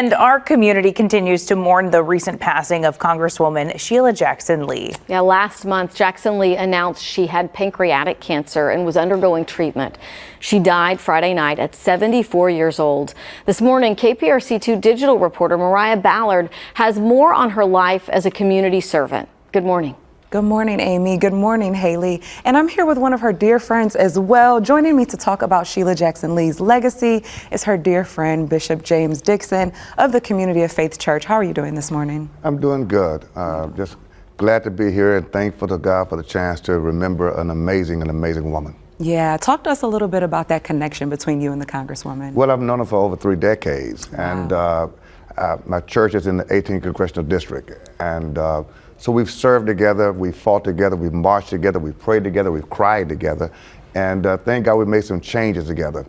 And our community continues to mourn the recent passing of Congresswoman Sheila Jackson Lee. Yeah, last month, Jackson Lee announced she had pancreatic cancer and was undergoing treatment. She died Friday night at 74 years old. This morning, KPRC2 digital reporter Mariah Ballard has more on her life as a community servant. Good morning. Good morning, Amy. Good morning, Haley. And I'm here with one of her dear friends as well. Joining me to talk about Sheila Jackson Lee's legacy is her dear friend, Bishop James Dixon of the Community of Faith Church. How are you doing this morning? I'm doing good. Just glad to be here and thankful to God for the chance to remember an amazing woman. Yeah, talk to us a little bit about that connection between you and the Congresswoman. Well, I've known her for over 3 decades. Wow. And my church is in the 18th Congressional District. And so we've served together, we fought together, we've marched together, we've prayed together, we've cried together, and thank God we made some changes together.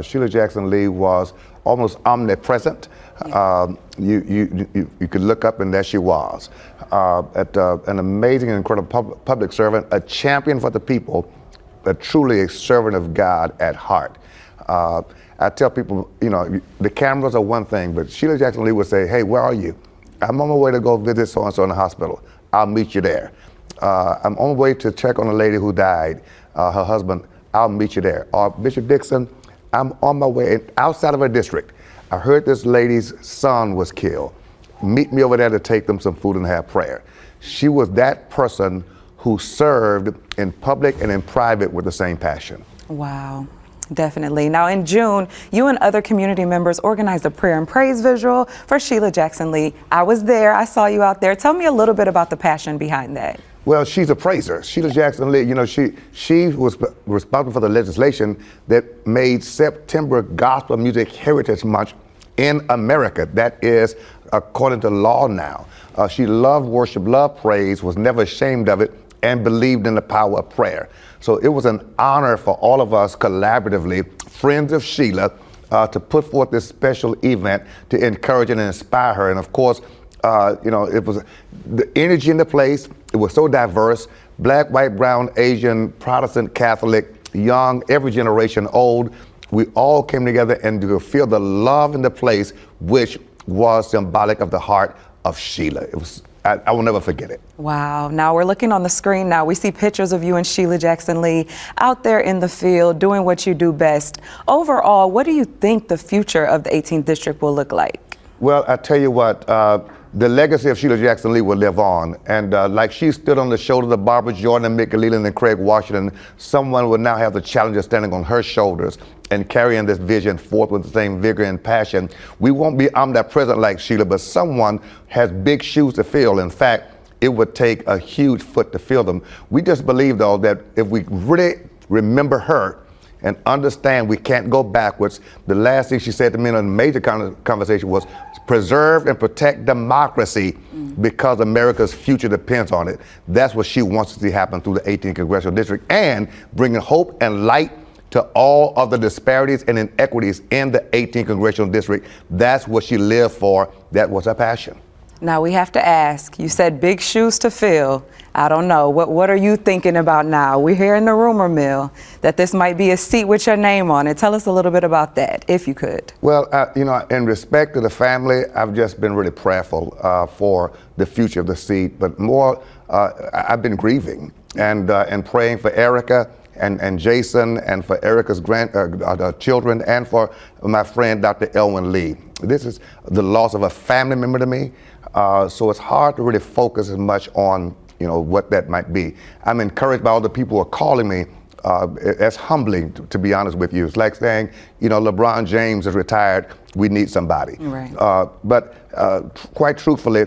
Sheila Jackson Lee was almost omnipresent. Yeah. You could look up and there she was. An amazing and incredible public servant, a champion for the people, but truly a servant of God at heart. I tell people, you know, the cameras are one thing, but Sheila Jackson Lee would say, hey, where are you? I'm on my way to go visit so-and-so in the hospital. I'll meet you there. I'm on my way to check on a lady who died, her husband. I'll meet you there. Or Bishop Dixon, I'm on my way outside of her district. I heard this lady's son was killed. Meet me over there to take them some food and have prayer. She was that person who served in public and in private with the same passion. Wow. Definitely. Now, in June, you and other community members organized a prayer and praise visual for Sheila Jackson Lee. I was there. I saw you out there. Tell me a little bit about the passion behind that. Well, she's a praiser. Sheila Jackson Lee, you know, she was responsible for the legislation that made September Gospel Music Heritage Month in America. That is according to law now. She loved worship, loved praise, was never ashamed of it, and believed in the power of prayer. So it was an honor for all of us collaboratively, friends of Sheila, to put forth this special event to encourage and inspire her. And of course, you know, it was the energy in the place. It was so diverse: black, white, brown, Asian, Protestant, Catholic, young, every generation, old. We all came together and to feel the love in the place, which was symbolic of the heart of Sheila. It was. I will never forget it. Wow. Now we're looking on the screen now. We see pictures of you and Sheila Jackson Lee out there in the field doing what you do best. Overall, what do you think the future of the 18th District will look like? Well, I tell you what, the legacy of Sheila Jackson Lee will live on. And like she stood on the shoulders of Barbara Jordan, Mick Leland, and Craig Washington, someone will now have the challenge of standing on her shoulders and carrying this vision forth with the same vigor and passion. We won't be omnipresent like Sheila, but someone has big shoes to fill. In fact, it would take a huge foot to fill them. We just believe, though, that if we really remember her and understand we can't go backwards, the last thing she said to me in a major conversation was preserve and protect democracy because America's future depends on it. That's what she wants to see happen through the 18th Congressional District, and bringing hope and light to all of the disparities and inequities in the 18th Congressional District. That's what she lived for. That was her passion. Now we have to ask, you said big shoes to fill. I don't know, what are you thinking about now? We're hearing the rumor mill that this might be a seat with your name on it. Tell us a little bit about that, if you could. Well, you know, in respect to the family, I've just been really prayerful for the future of the seat, but more, I've been grieving and praying for Erica and Jason, and for Erica's children, and for my friend, Dr. Elwin Lee. This is the loss of a family member to me, so it's hard to really focus as much on, you know, what that might be. I'm encouraged by all the people who are calling me. It's humbling, to be honest with you. It's like saying, you know, LeBron James is retired, we need somebody. Right. But quite truthfully,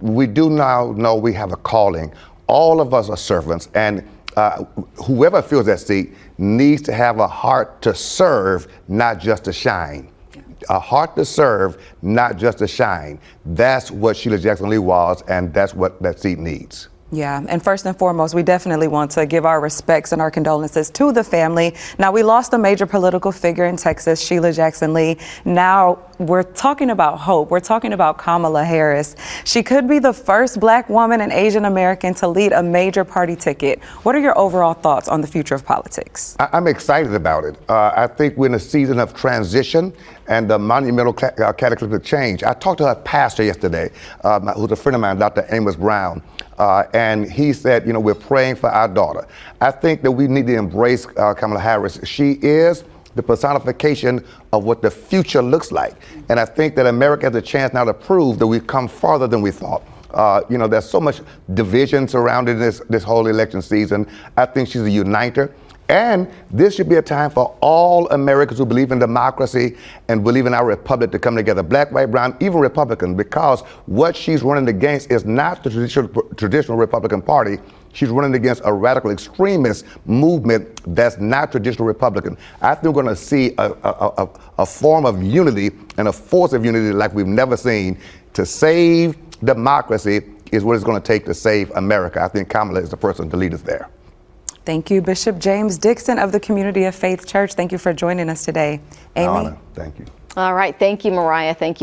we do now know we have a calling. All of us are servants, and whoever fills that seat needs to have a heart to serve, not just to shine. A heart to serve, not just to shine. That's what Sheila Jackson Lee was, and that's what that seat needs. Yeah, and first and foremost, we definitely want to give our respects and our condolences to the family. Now, we lost a major political figure in Texas, Sheila Jackson Lee. Now, we're talking about hope. We're talking about Kamala Harris. She could be the first Black woman and Asian American to lead a major party ticket. What are your overall thoughts on the future of politics? I'm excited about it. I think we're in a season of transition and a monumental cataclysmic change. I talked to a pastor yesterday, who's a friend of mine, Dr. Amos Brown, and he said, we're praying for our daughter. I think that we need to embrace Kamala Harris. She is the personification of what the future looks like. And I think that America has a chance now to prove that we've come farther than we thought. There's so much division surrounding this whole election season. I think she's a uniter. And this should be a time for all Americans who believe in democracy and believe in our republic to come together, Black, white, brown, even Republican, because what she's running against is not the traditional Republican Party. She's running against a radical extremist movement that's not traditional Republican. I think we're going to see a form of unity and a force of unity like we've never seen. To save democracy is what it's going to take to save America. I think Kamala is the person to lead us there. Thank you, Bishop James Dixon of the Community of Faith Church. Thank you for joining us today. Amy? Honor. Thank you. All right. Thank you, Mariah. Thank you.